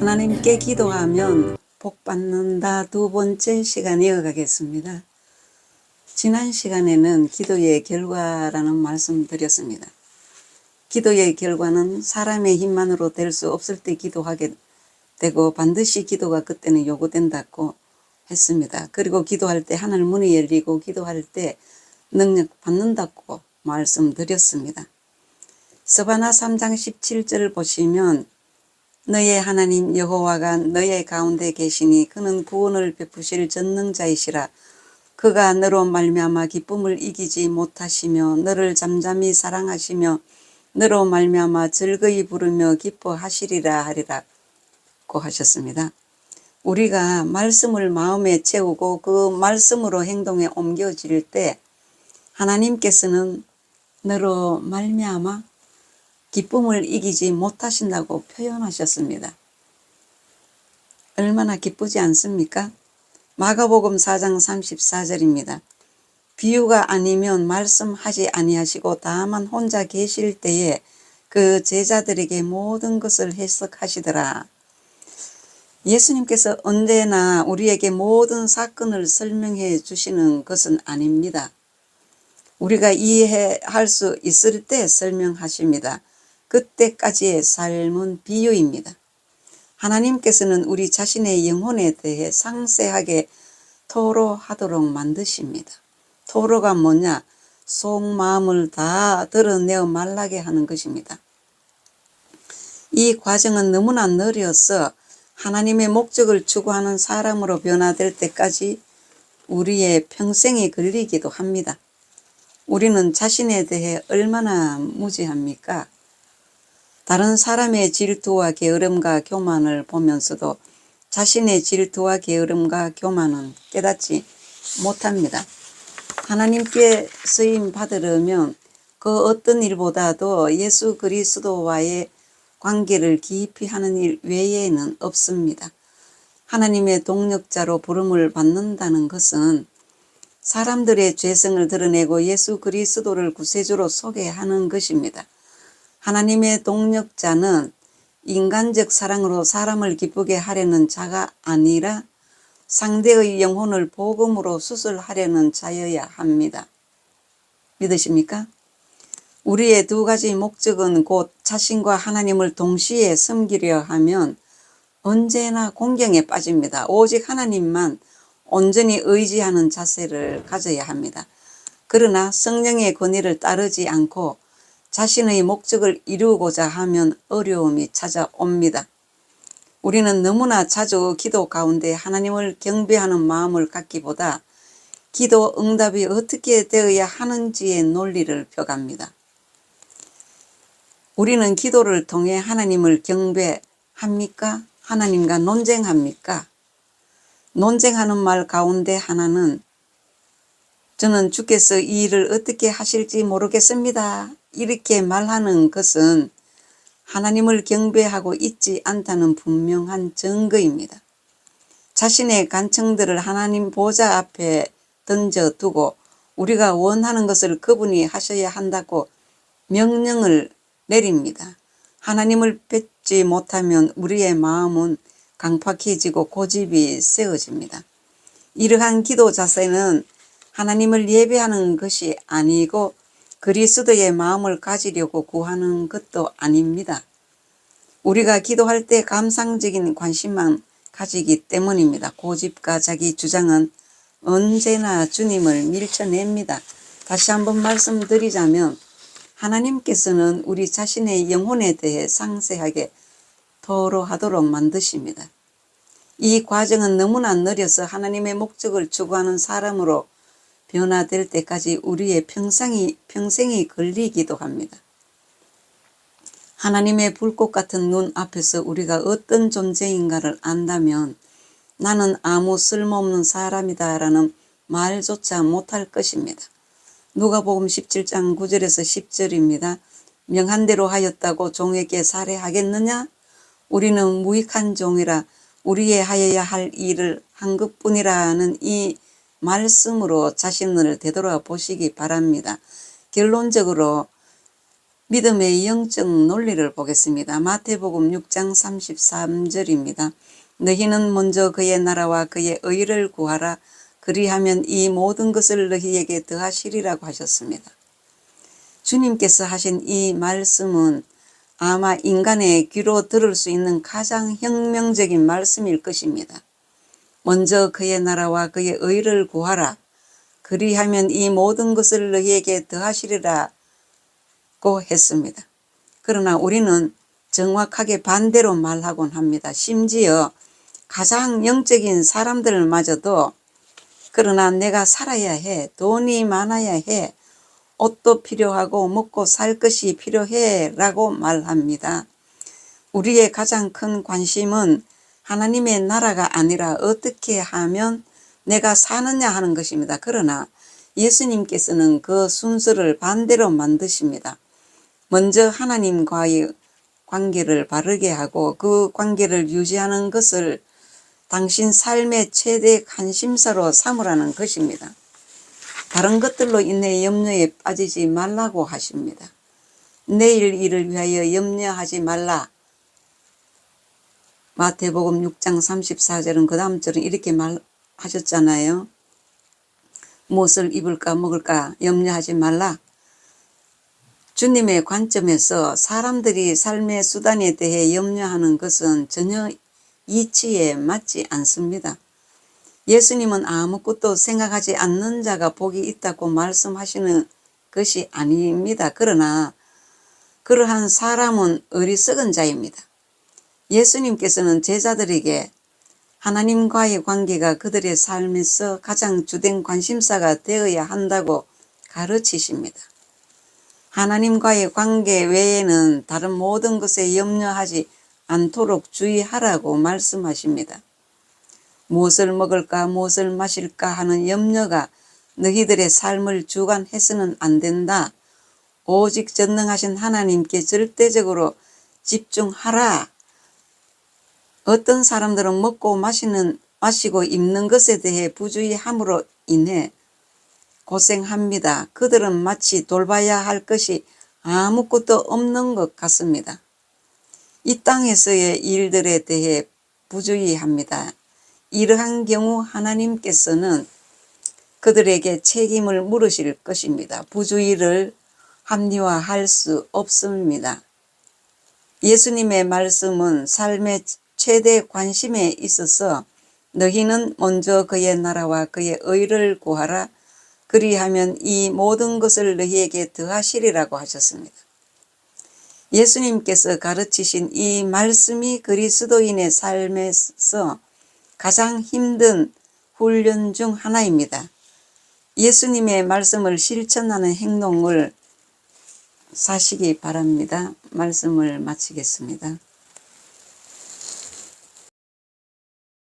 하나님께 기도하면 복 받는다 두 번째 시간 이어가겠습니다. 지난 시간에는 기도의 결과라는 말씀 드렸습니다. 기도의 결과는 사람의 힘만으로 될 수 없을 때 기도하게 되고 반드시 기도가 그때는 요구된다고 했습니다. 그리고 기도할 때 하늘 문이 열리고 기도할 때 능력 받는다고 말씀드렸습니다. 스바나 3장 17절 보시면 너의 하나님 여호와가 너의 가운데 계시니 그는 구원을 베푸실 전능자이시라. 그가 너로 말미암아 기쁨을 이기지 못하시며 너를 잠잠히 사랑하시며 너로 말미암아 즐거이 부르며 기뻐하시리라 하리라고 하셨습니다. 우리가 말씀을 마음에 채우고 그 말씀으로 행동에 옮겨질 때 하나님께서는 너로 말미암아 기쁨을 이기지 못하신다고 표현하셨습니다. 얼마나 기쁘지 않습니까? 마가복음 4장 34절입니다. 비유가 아니면 말씀하지 아니하시고 다만 혼자 계실 때에 그 제자들에게 모든 것을 해석하시더라. 예수님께서 언제나 우리에게 모든 사건을 설명해 주시는 것은 아닙니다. 우리가 이해할 수 있을 때 설명하십니다. 그때까지의 삶은 비유입니다. 하나님께서는 우리 자신의 영혼에 대해 상세하게 토로하도록 만드십니다. 토로가 뭐냐? 속마음을 다 드러내어 말하게 하는 것입니다. 이 과정은 너무나 느려서 하나님의 목적을 추구하는 사람으로 변화될 때까지 우리의 평생이 걸리기도 합니다. 우리는 자신에 대해 얼마나 무지합니까? 다른 사람의 질투와 게으름과 교만을 보면서도 자신의 질투와 게으름과 교만은 깨닫지 못합니다. 하나님께 쓰임 받으려면 그 어떤 일보다도 예수 그리스도와의 관계를 깊이 하는 일 외에는 없습니다. 하나님의 동력자로 부름을 받는다는 것은 사람들의 죄성을 드러내고 예수 그리스도를 구세주로 소개하는 것입니다. 하나님의 동력자는 인간적 사랑으로 사람을 기쁘게 하려는 자가 아니라 상대의 영혼을 복음으로 수술하려는 자여야 합니다. 믿으십니까? 우리의 두 가지 목적은 곧 자신과 하나님을 동시에 섬기려 하면 언제나 공경에 빠집니다. 오직 하나님만 온전히 의지하는 자세를 가져야 합니다. 그러나 성령의 권위를 따르지 않고 자신의 목적을 이루고자 하면 어려움이 찾아옵니다. 우리는 너무나 자주 기도 가운데 하나님을 경배하는 마음을 갖기보다 기도 응답이 어떻게 되어야 하는지의 논리를 펴갑니다. 우리는 기도를 통해 하나님을 경배합니까? 하나님과 논쟁합니까? 논쟁하는 말 가운데 하나는 저는 주께서 이 일을 어떻게 하실지 모르겠습니다. 이렇게 말하는 것은 하나님을 경배하고 있지 않다는 분명한 증거입니다. 자신의 간청들을 하나님 보좌 앞에 던져두고 우리가 원하는 것을 그분이 하셔야 한다고 명령을 내립니다. 하나님을 뵙지 못하면 우리의 마음은 강팍해지고 고집이 세워집니다. 이러한 기도 자세는 하나님을 예배하는 것이 아니고 그리스도의 마음을 가지려고 구하는 것도 아닙니다. 우리가 기도할 때 감상적인 관심만 가지기 때문입니다. 고집과 자기 주장은 언제나 주님을 밀쳐냅니다. 다시 한번 말씀드리자면 하나님께서는 우리 자신의 영혼에 대해 상세하게 토로하도록 만드십니다. 이 과정은 너무나 느려서 하나님의 목적을 추구하는 사람으로 변화될 때까지 우리의 평생이 걸리기도 합니다. 하나님의 불꽃 같은 눈 앞에서 우리가 어떤 존재인가를 안다면 나는 아무 쓸모없는 사람이다 라는 말조차 못할 것입니다. 누가복음 17장 9절에서 10절입니다. 명한 대로 하였다고 종에게 살해하겠느냐? 우리는 무익한 종이라 우리의 하여야 할 일을 한 것뿐이라는 이 말씀으로 자신을 되돌아 보시기 바랍니다. 결론적으로 믿음의 영적 논리를 보겠습니다. 마태복음 6장 33절입니다. 너희는 먼저 그의 나라와 그의 의를 구하라. 그리하면 이 모든 것을 너희에게 더하시리라고 하셨습니다. 주님께서 하신 이 말씀은 아마 인간의 귀로 들을 수 있는 가장 혁명적인 말씀일 것입니다. 먼저 그의 나라와 그의 의를 구하라. 그리하면 이 모든 것을 너희에게 더하시리라고 했습니다. 그러나 우리는 정확하게 반대로 말하곤 합니다. 심지어 가장 영적인 사람들마저도 그러나 내가 살아야 해, 돈이 많아야 해, 옷도 필요하고 먹고 살 것이 필요해 라고 말합니다. 우리의 가장 큰 관심은 하나님의 나라가 아니라 어떻게 하면 내가 사느냐 하는 것입니다. 그러나 예수님께서는 그 순서를 반대로 만드십니다. 먼저 하나님과의 관계를 바르게 하고 그 관계를 유지하는 것을 당신 삶의 최대 관심사로 삼으라는 것입니다. 다른 것들로 인해 염려에 빠지지 말라고 하십니다. 내일 일을 위하여 염려하지 말라. 마태복음 6장 34절은 그 다음 절은 이렇게 말하셨잖아요. 무엇을 입을까 먹을까 염려하지 말라. 주님의 관점에서 사람들이 삶의 수단에 대해 염려하는 것은 전혀 이치에 맞지 않습니다. 예수님은 아무것도 생각하지 않는 자가 복이 있다고 말씀하시는 것이 아닙니다. 그러나 그러한 사람은 어리석은 자입니다. 예수님께서는 제자들에게 하나님과의 관계가 그들의 삶에서 가장 주된 관심사가 되어야 한다고 가르치십니다. 하나님과의 관계 외에는 다른 모든 것에 염려하지 않도록 주의하라고 말씀하십니다. 무엇을 먹을까 무엇을 마실까 하는 염려가 너희들의 삶을 주관해서는 안 된다. 오직 전능하신 하나님께 절대적으로 집중하라. 어떤 사람들은 먹고 마시고 입는 것에 대해 부주의함으로 인해 고생합니다. 그들은 마치 돌봐야 할 것이 아무것도 없는 것 같습니다. 이 땅에서의 일들에 대해 부주의합니다. 이러한 경우 하나님께서는 그들에게 책임을 물으실 것입니다. 부주의를 합리화할 수 없습니다. 예수님의 말씀은 삶의 최대 관심에 있어서 너희는 먼저 그의 나라와 그의 의를 구하라. 그리하면 이 모든 것을 너희에게 더하시리라고 하셨습니다. 예수님께서 가르치신 이 말씀이 그리스도인의 삶에서 가장 힘든 훈련 중 하나입니다. 예수님의 말씀을 실천하는 행동을 사시기 바랍니다. 말씀을 마치겠습니다.